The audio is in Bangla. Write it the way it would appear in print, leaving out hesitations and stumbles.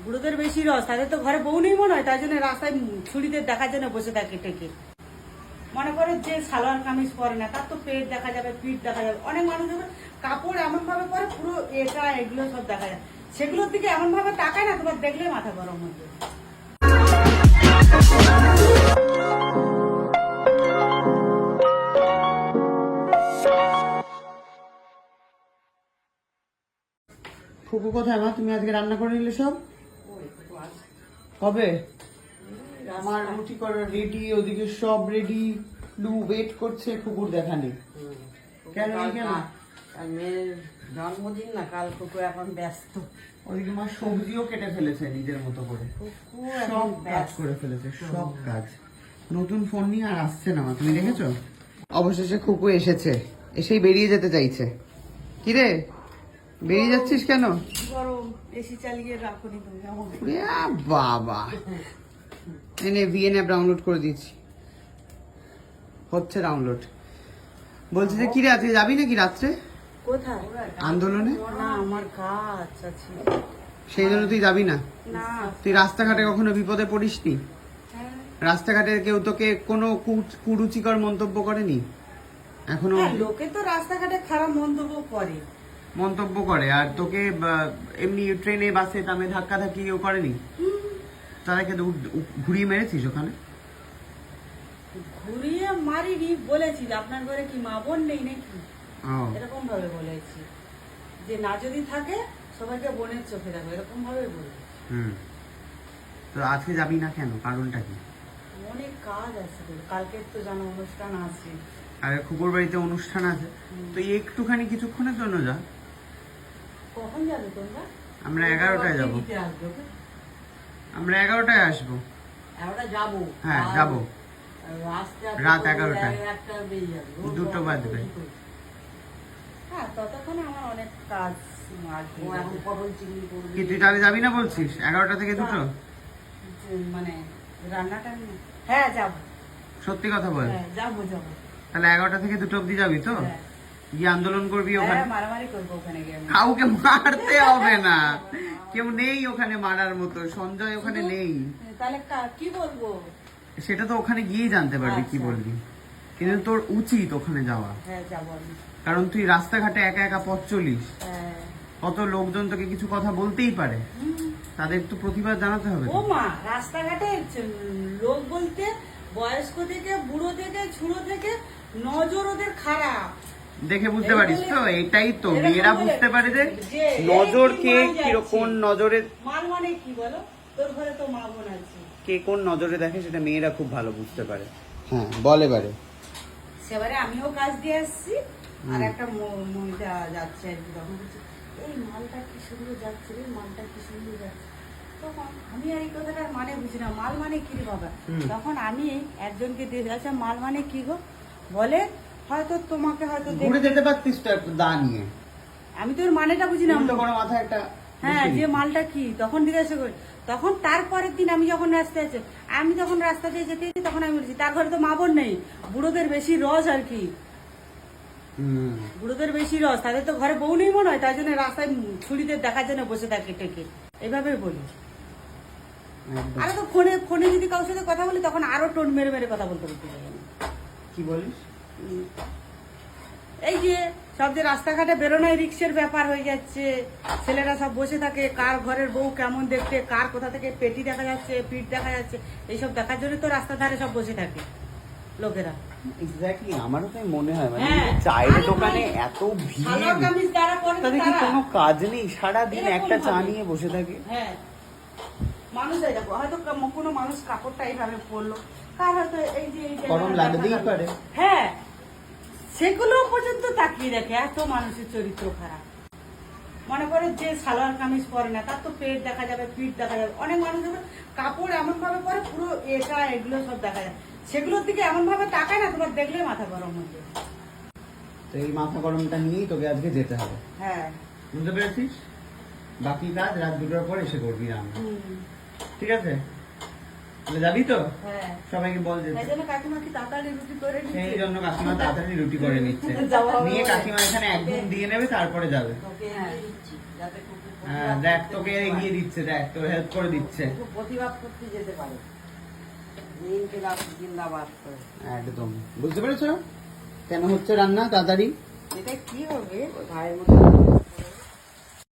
বুড়োদের বেশি রস, তাদের তো ঘরে বউ নেই মনে হয়, তাই জন্য রাস্তায় ছুরিদের দেখার জন্য বসে থাকে টেকে। মনে করে যে সালোয়ার কামিজ পরে না তার তো পেট দেখা যাবে, পিঠ দেখা যাবে। অনেক মানুষ কাপড় এমন ভাবে পরে পুরো এটা এগুলো সব দেখা যায়, সেগুলোর দিকে এমন ভাবে তাকায় না তোমার দেখলে মাথা গরম হয়ে যায়। ফুকু কোথায় মা? তুমি আজকে রান্না করে নিলে সব? কবে? আমার রুটি করা রেডি, ওদিকে সব রেডি, ওয়েট করছে, ফুকুর দেখা নেই। কেন কেন? মেয়ের জন্মদিন না কাল, ফুকু এখন ব্যস্ত। ওদিকে মা সবজিও কেটে ফেলেছে নিজের মতো করে, সব কাজ করে ফেলেছে, সব কাজ। নতুন ফোন নিয়ে আর আসছে না মা, তুমি দেখেছো? অবশেষে খুকু এসেছে, এসেই বেরিয়ে যেতে চাইছে। কিরে বেরিয়ে যাচ্ছিস কেন? গরম, এসি চালিয়ে রাখুনি তুমি। বাবা এনে ভিএন অ্যাপ ডাউনলোড করে দিয়েছি, হচ্ছে ডাউনলোড। বলছি যে কিরে আজকে যাবি নাকি রাত্রে কোথায়? আন্দোলনে? না আমার কাজ আছে, সেই জন্য তুই যাবি না? না। তুই রাস্তাঘাটে কখনো বিপদে পড়িসনি? রাস্তাঘাটে কেউ তোকে কোনো কুরুচিকর মন্তব্য করেনি এখনো? লোকে তো রাস্তাঘাটে খারাপ মন্তব্য করে, আর তোকে এমনি ট্রেনে বাসে দামে ধাক্কা ধাক্কি কেউ করেনি? তাদেরকে ঘুরিয়ে মেরেছিস ওখানে? ঘুরিয়ে মারিনি, বলেছি আপনার ঘরে কি মা বোন নেই নাকি, এরকম ভাবে বলেছি। যে না যদি থাকে সবাইকে বোনের চোখে দেখো, এরকম ভাবে বলেছি। তো আজকে যাবি না কেন, কারণটা কি? অনেক কাজ আছে, কালকে তো জানো অনুষ্ঠান আছে। আর খুকুর বাড়িতে অনুষ্ঠান আছে, তো একটুখানি কিছুক্ষণের জন্য যা। কখন যাবে তোমরা? আমরা 11টায় যাবো। আমরা 11টায় আসবো। 11টা যাবো? হ্যাঁ যাবো, রাত 11টায়, 2টো বাজবে। হ্যাঁ ততক্ষণে আমার অনেক কাজ। কি তুই তাহলে যাবি না বলছিস? 11টা থেকে 2টো মানে রান্নাটা? হ্যাঁ যাবো। সত্যি কথা বল। যাবো যাবো। তাহলে 11টা থেকে 2টো অব্দি যাবি তো? গিয়ে আন্দোলন করবি ওখানে? মারামারি করবো ওখানে গিয়ে। কাউকে মারতে হবে না, কেউ নেই ওখানে মারার মতো, সঞ্জয় ওখানে নেই। তাহলে কি বলবো? সেটা তো ওখানে গিয়েই জানতে পারবি কি বলবি, কিন্তু তোর উচিত ওখানে যাওয়া। হ্যাঁ যাবো আমি। কারণ তুই রাস্তাঘাটে একা একা পথ চলিস, কত লোকজন তোকে কিছু কথা বলতেই পারে, তাদের তো প্রতিবাদ জানাতে হবে। ও মা, রাস্তাঘাটে লোক বলতে বয়স্ক থেকে বুড়ো থেকে ছুড়ো থেকে নজর ওদের খারাপ দেখে বুঝতে পারিস তো? এটাই তো মেয়েরা বুঝতে পারে যে নজর কে কিরকম নজরে, মাল মানে কি বলো? তোর ঘরে তো মা বোন আছে, কে কোন নজরে দেখে সেটা মেয়েরা খুব ভালো বুঝতে পারে। হ্যাঁ বল এবারে। সেবারে আমিও কাজ দিয়ে আসছি, আর একটা মহিলা যাচ্ছে আর কি, তখন বলছি এই মালটা কি সুন্দর যাচ্ছে রে, মালটা কি সুন্দর যাচ্ছে। তখন আমি আর এই কথাটার মানে বুঝি না, মাল মানে কি রে বাবা। তখন আমি একজনকে দিয়ে যাচ্ছি, মাল মানে কি গো? বলে হয়তো তোমাকে হয়তো ঘুরে যেতে পারতিস তো একটু দা নিয়ে। আমি তো ওর মানেটা বুঝি না। মাথায় একটা হ্যাঁ যে মালটা কি, তখন জিজ্ঞাসা করি। তখন তারপরের দিন আমি যখন রাস্তায় আছে, আমি যখন রাস্তা দিয়ে যেতে তখন আমি বলছি তার ঘরে তো মা বোন নেই, বুড়োদের বেশি রস আর কি। বুড়োদের বেশি রস, তাদের তো ঘরে বউ নেই মনে হয়, তাই জন্য রাস্তায় ছুরিদের দেখার জন্য বসে থাকে টেকে, এভাবে বলি। আরে তো ফোনে যদি কারোর সাথে কথা বলি তখন আরো টোন মেরে মেরে কথা বলতে বলতে যাই। কি বলিস? এই যে সব যে রাস্তাঘাটে বেরোনোই রিক্সের ব্যাপার হয়ে যাচ্ছে, ছেলেরা সব বসে থাকে, কার ঘরের বউ কেমন দেখতে, কার কোথা থেকে পেটি দেখা যাচ্ছে, পিঠ দেখা যাচ্ছে, এইসব দেখার জন্য তো রাস্তার ধারে সব বসে থাকে লোকেরা। এক্স্যাক্টলি, আমারও তাই মনে হয়। মানে চায়ের দোকানে এত ভিড়, তাদের কি কোনো কাজ নেই, সারাদিন একটা চা নিয়ে বসে থাকে। হ্যাঁ মানুষ দেখো, হয়তো কোনো মানুষ কাপড়টা এইভাবে পরলো, কার হয়তো এই যে গরম লাগতেই পারে। হ্যাঁ সেগুলো পর্যন্ত তাকিয়ে দেখে, এত মানুষের চরিত্র খারাপ। মনে করে যে সালোয়ার কামিজ পরে না তার তো পেট দেখা যাবে, পিঠ দেখা যাবে। অনেক মানুষ কাপড় এমন ভাবে পরে পুরো এটা এগুলো সব দেখা যায়, সেগুলোর দিকে এমন ভাবে তাকায় না তোমার দেখলে মাথা গরম হয়ে যায়। তো এই মাথা গরমটা নিয়েই তোকে আজকে যেতে হবে। হ্যাঁ বুঝতে পেরেছিস? বাকি কাজ রাত 2টার পর এসে করবি রান্না, ঠিক আছে? তাহলে যাবি তো? হ্যাঁ, সবাইকে বল যেতে। তাই জন্য কাকিমা কি তাড়াতাড়ি রুটি করে সেই নিচ্ছে। জন্য কাকিমা তাড়াতাড়ি রুটি করে নিচ্ছে। যাওয়া হবে নিয়ে বলে। কাকিমা এখানে একদম দিয়ে নেবে, তারপরে যাবে। তোকে এগিয়ে দিচ্ছি, যাতে কুকুর হ্যাঁ, প্রতিবাদ দেখ করতে তোকে যেতে এগিয়ে পারে। দিচ্ছে, দেখ তোর হেল্প করে দিচ্ছে। কুকুর প্রতিবাদ করতে যেতে পারে। ইনকিলাব জিন্দাবাদ করে। একদম বুঝতে পেরেছো কেন হচ্ছে রান্না তাড়াতাড়ি? এটা কি হবে ভাইয়ের মতো